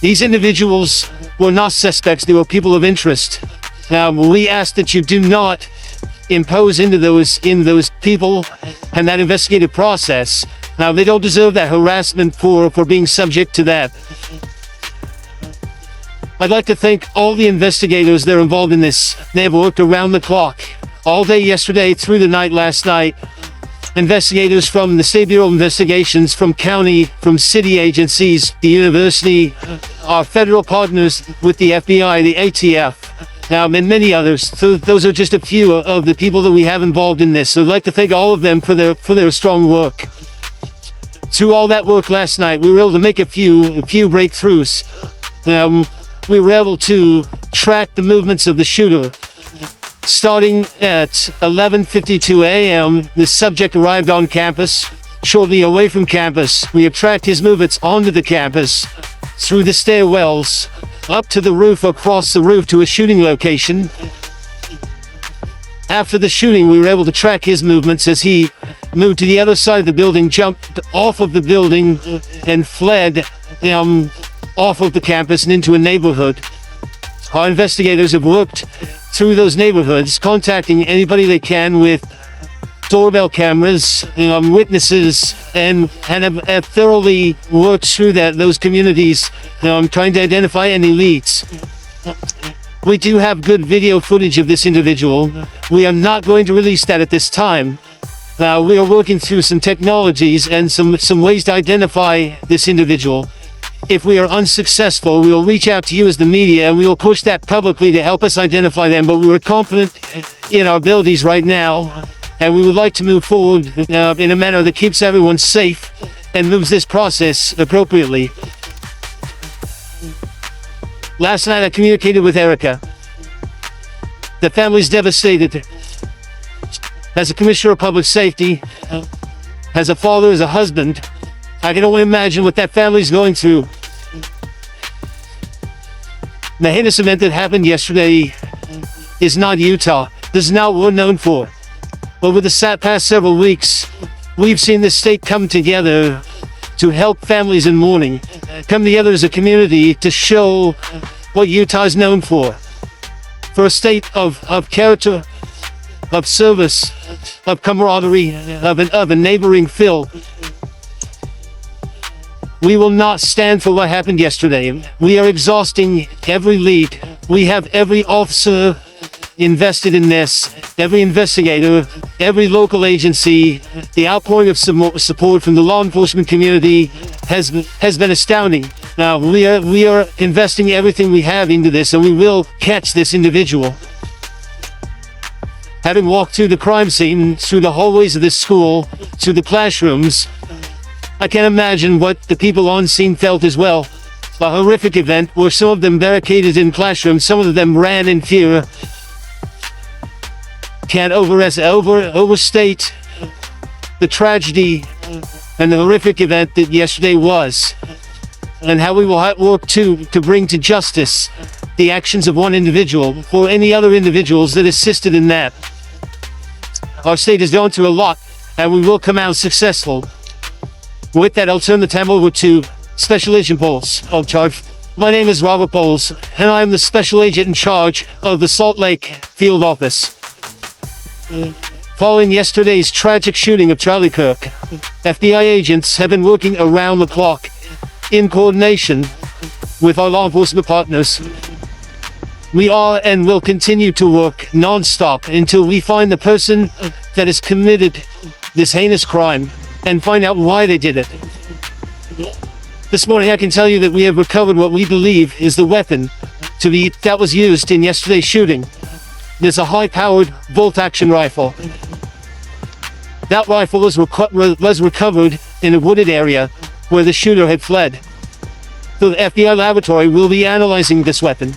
These individuals were not suspects, they were people of interest. We ask that you do not impose in those people and that investigative process. Now, they don't deserve that harassment for being subject to that. I'd like to thank all the investigators that are involved in this. They have worked around the clock, all day yesterday, through the night last night. Investigators from the State Bureau of Investigations, from county, from city agencies, the university, our federal partners with the FBI, the ATF, and many others. So those are just a few of the people that we have involved in this. So I'd like to thank all of them for their strong work. Through all that work last night, we were able to make a few breakthroughs. We were able to track the movements of the shooter. Starting at 11:52 a.m., the subject arrived on campus. Shortly away from campus, we have tracked his movements onto the campus, through the stairwells, up to the roof, across the roof to a shooting location. After the shooting, we were able to track his movements as he moved to the other side of the building, jumped off of the building, and fled off of the campus and into a neighborhood. Our investigators have worked through those neighborhoods, contacting anybody they can with doorbell cameras, witnesses, and have thoroughly worked through those communities, trying to identify any leads. We do have good video footage of this individual. We are not going to release that at this time. We are working through some technologies and some ways to identify this individual. If we are unsuccessful, we will reach out to you as the media, and we will push that publicly to help us identify them. But we are confident in our abilities right now, and we would like to move forward in a manner that keeps everyone safe and moves this process appropriately. Last night I communicated with Erica. The family's devastated. As a commissioner of public safety, as a father, as a husband, I can only imagine what that family's going through. The heinous event that happened yesterday is not Utah. This is not what we're known for. Over the past several weeks, we've seen this state come together to help families in mourning, come together as a community to show what Utah is known for a state of character, of service, of camaraderie, of a neighboring feel. We will not stand for what happened yesterday. We are exhausting every lead. We have every officer invested in this, every investigator, every local agency. The outpouring of support from the law enforcement community has been astounding. Now, we are investing everything we have into this, and we will catch this individual. Having walked through the crime scene, through the hallways of this school, through the classrooms, I can imagine what the people on scene felt as well. A horrific event where some of them barricaded in classrooms, some of them ran in fear. Can't overstate the tragedy and the horrific event that yesterday was, and how we will work to bring to justice the actions of one individual or any other individuals that assisted in that. Our state has gone through a lot, and we will come out successful. With that, I'll turn the time over to Special Agent Bowles of charge. My name is Robert Bowles, and I am the Special Agent in charge of the Salt Lake Field Office. Following yesterday's tragic shooting of Charlie Kirk, FBI agents have been working around the clock in coordination with our law enforcement partners. We are and will continue to work non-stop until we find the person that has committed this heinous crime and find out why they did it. This morning I can tell you that we have recovered what we believe is the weapon that was used in yesterday's shooting. There's a high-powered bolt-action rifle. That rifle was recovered in a wooded area where the shooter had fled. So the FBI laboratory will be analyzing this weapon.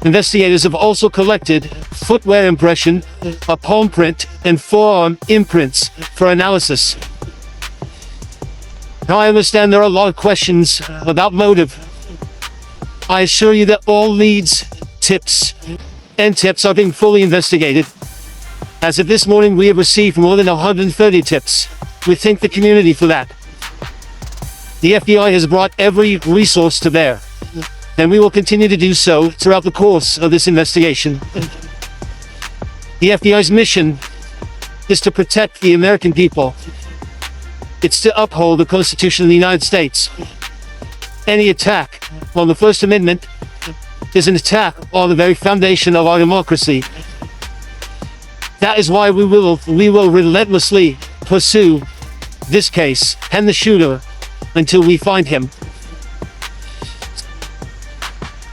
Investigators have also collected footwear impression, a palm print, and forearm imprints for analysis. Now, I understand there are a lot of questions about motive. I assure you that all leads, tips are being fully investigated. As of this morning, we have received more than 130 tips. We thank the community for that. The FBI has brought every resource to bear, and we will continue to do so throughout the course of this investigation. The FBI's mission is to protect the American people. It's to uphold the Constitution of the United States. Any attack on the First Amendment is an attack on the very foundation of our democracy. That is why we will relentlessly pursue this case and the shooter until we find him.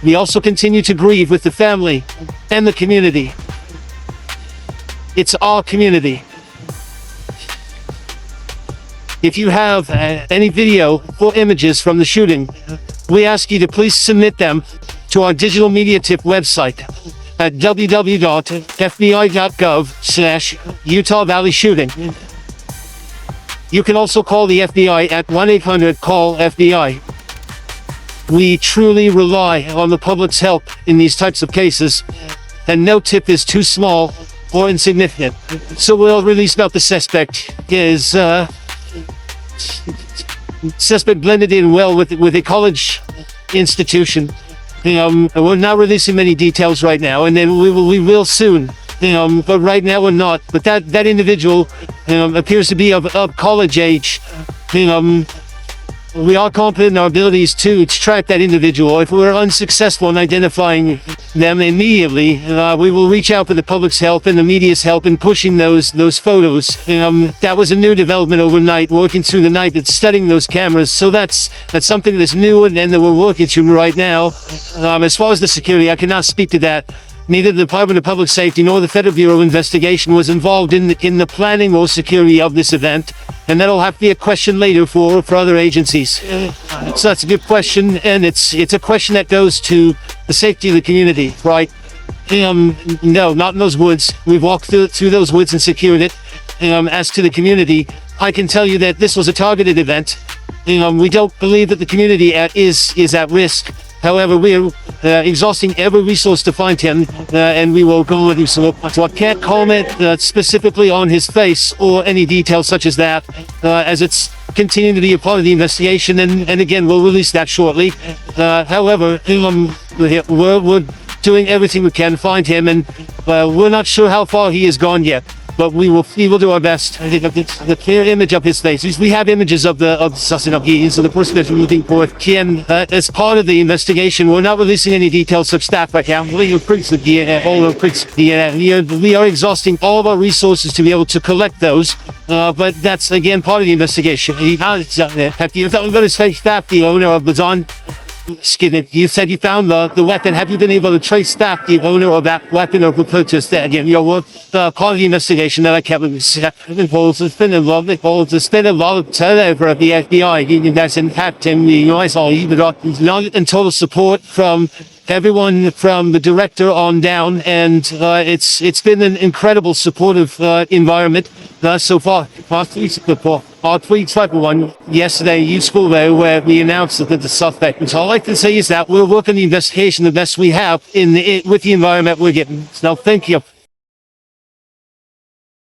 We also continue to grieve with the family and the community. It's our community. If you have any video or images from the shooting, we ask you to please submit them to our digital media tip website at www.fbi.gov/Utah Valley Shooting. You can also call the FBI at 1-800-CALL-FBI. We truly rely on the public's help in these types of cases, and no tip is too small or insignificant. So we'll release about the suspect is suspect blended in well with a college institution. We're not releasing many details right now, and then we will soon. But right now we're not. But that individual appears to be of college age. We are confident in our abilities to track that individual. If we're unsuccessful in identifying them immediately, we will reach out for the public's help and the media's help in pushing those photos. That was a new development overnight, working through the night and studying those cameras. So that's something that's new and that we're working through right now. As far as the security, I cannot speak to that. Neither the Department of Public Safety nor the Federal Bureau of Investigation was involved in the planning or security of this event, and that'll have to be a question later for other agencies. So that's a good question, and it's a question that goes to the safety of the community, right? No, not in those woods. We've walked through those woods and secured it. As to the community, I can tell you that this was a targeted event. We don't believe that the community is at risk. However, we are exhausting every resource to find him, and we will go with him. So I can't comment specifically on his face or any details such as that, as it's continuing to be a part of the investigation, and again, we'll release that shortly. However, we're doing everything we can to find him, and we're not sure how far he has gone yet. But we will do our best. The clear image of his face. We have images of the suspect. So the person that we're looking for. As part of the investigation, we're not releasing any details of staff right now. We are exhausting all of our resources to be able to collect those. But that's again part of the investigation. Have you found the owner of the Zon? You said you found the weapon. Have you been able to trace back the owner of that weapon or purchase that? Again, part of the investigation that I kept involved. It's been a lot of turnover of the FBI. That's impacting I saw even and total support from everyone from the director on down, and it's been an incredible supportive environment so far. Our tweets like one yesterday, useful there, where we announced that the suspect. And so all I can say is that we'll work on the investigation the best we have with the environment we're getting. So thank you.